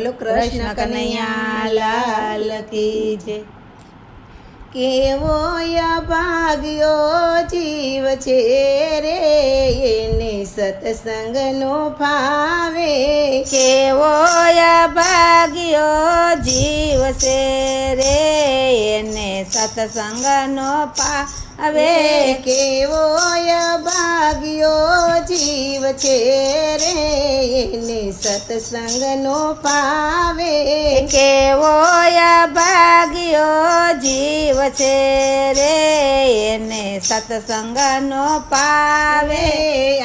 બોલો કૃષ્ણ કનૈયા લાલ કી જય। કેવો અભાગ્યો જીવ છે રે, એને સત્સંગનો ભાવે। કેવો અભાગ્યો જીવ છે રે, એને સત્સંગનો ભાવે। કેવો અભાગ્યો જીવ છે રે, એને સત્સંગનો ભાવે। કેવો અભાગ્યો જીવ છે રે, એને સત્સંગનો ભાવે।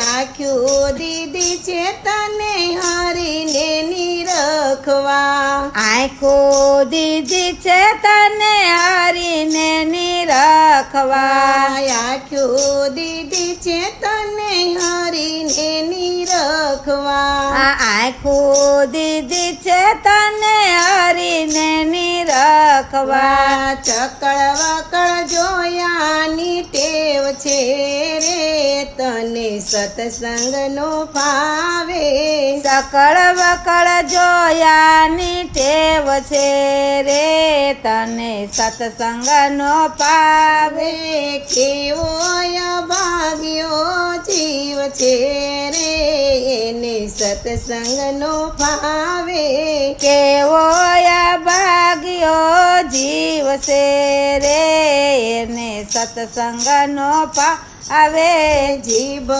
આંખ્યું દીધી છે તને હરીને નિરખવા, આંખો દીધી છે તને હરીને નિરખવા। આંખ્યું દીધી છે તને હરીને નિરખવા। આંખો દીધી છે તને હરીને નિરખવા। ચકળ વકળ જોયાની ટેવ છે રે, તને સત્સંગનો ભાવે। સકળ વકળ જોયાની ટેવ છે રે, તને સત્સંગનો ભાવે। કેવો અભાગ્યો જીવ છે રે, એને સત્સંગનો ભાવે। કેવો અભાગ્યો જીવ છે રે, એને સત્સંગનો ભાવે। જીભ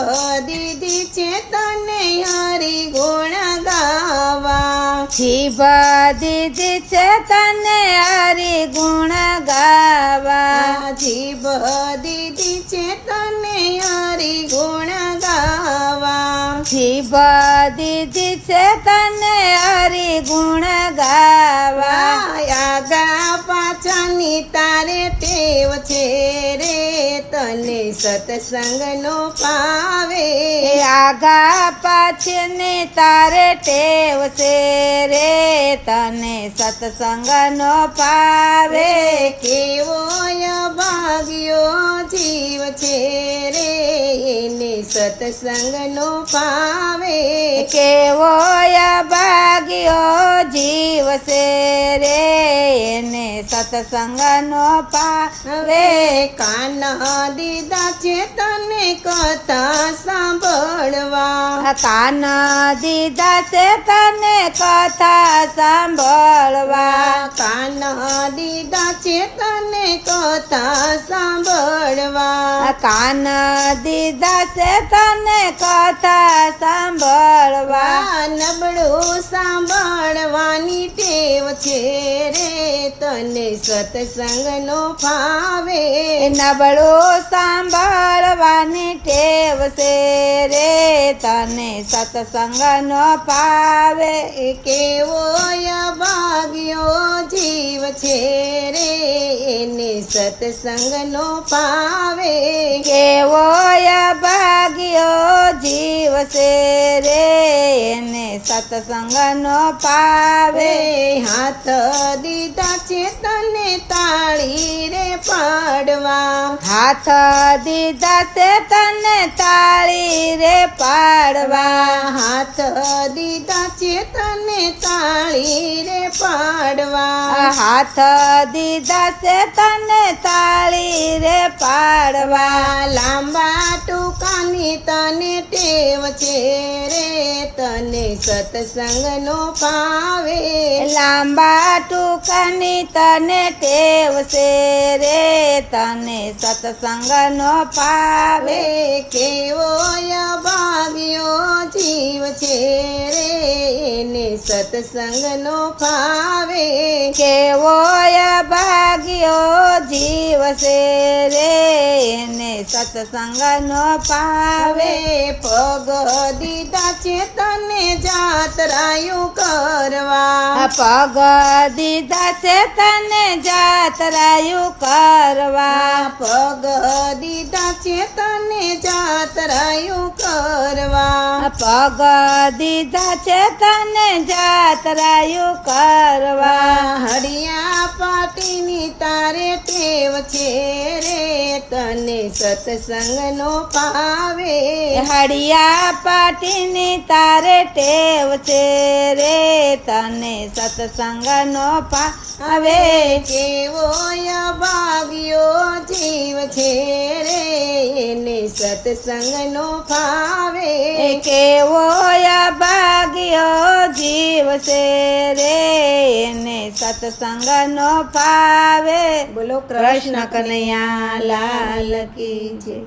દીધી છે તને હરિ ગુણ ગાવા, જીભ દીધી છે તને હરિ ગુણ ગાવા। જીભ દીધી છે તને હરિ ગુણ ગાવા। જીભ દીધી છે તને હરિ ગુણ ગાવા। આગા પાછાની તારે ટેવ છે રે, તને સત્સંગનો ભાવે। આગા પાછળની તારે ટેવ છે રે, તને સત્સંગનો ભાવે। કેવો અભાગ્યો જીવ છે રે, એને સત્સંગનો ભાવે। કેવો અભાગ્યો જીવ છે રે, એને સત્સંગનો ભાવે। કાન દીધા છે તને કથા સાંભળવા, કાન દીધા છે તને કથા સાંભળવા। કાન દીધા છે તને કથા સાંભળવા। કાન દીધા છે તને કથા સાંભળવા। નબળું સાંભળવાની ટેવ છે રે, તને સત્સંગનો ભાવે। નબળું સાંભળવાની ટેવ છે રે, તને સત્સંગનો ભાવે। કેવો અભાગ્યો જીવ છે રે, એને સત્સંગનો ભાવે। કેવો અભાગ્યો જીવ છે રે, એને સત્સંગનો ભાવે। હાથ દીધા છે તને તાળી રે પાડવા, હાથ દીધા છે તને તાળી રે પાડવા। હાથ દીધા છે તને તાળી રે પાડવા। હાથ દીધા છે તને તાળી રે પાડવા। લાંબા ટૂંકાની તને ટેવ છે રે, તને સત્સંગનો ભાવે। લાંબા ટૂંકાની તને ટેવ છે રે, તને સત્સંગનો ભાવે। કેવો અભાગ્યો જીવ છે રે, એને સત્સંગનો ભાવે। કેવો અભાગ્યો જીવ છે રે, એને સત્સંગનો ભાવે। પગ દીધા છે તને જાત્રાયું કરવા, પગ દીધા છે તને જાત્રાયું કરવા। પગ દીધા છે તને જાત્રાયું કરવા। પગ દીધા છે તને જાત્રાયું જાતરાયું કરવા હડિયા પાટીની તારે ટેવ છે રે તને સત્સંગનો પાવે હડિયા પાટીની તારે ટેવ છે રે તને સત્સંગનો પાવે કેવો ભાગ્યો જીવ છે રે એને સત્સંગનો પાવે કેવો ભાગ્યો જીવ છે રે એને સત્સંગનો પાવે બોલો કૃષ્ણ કનૈયા લાલ કી જય.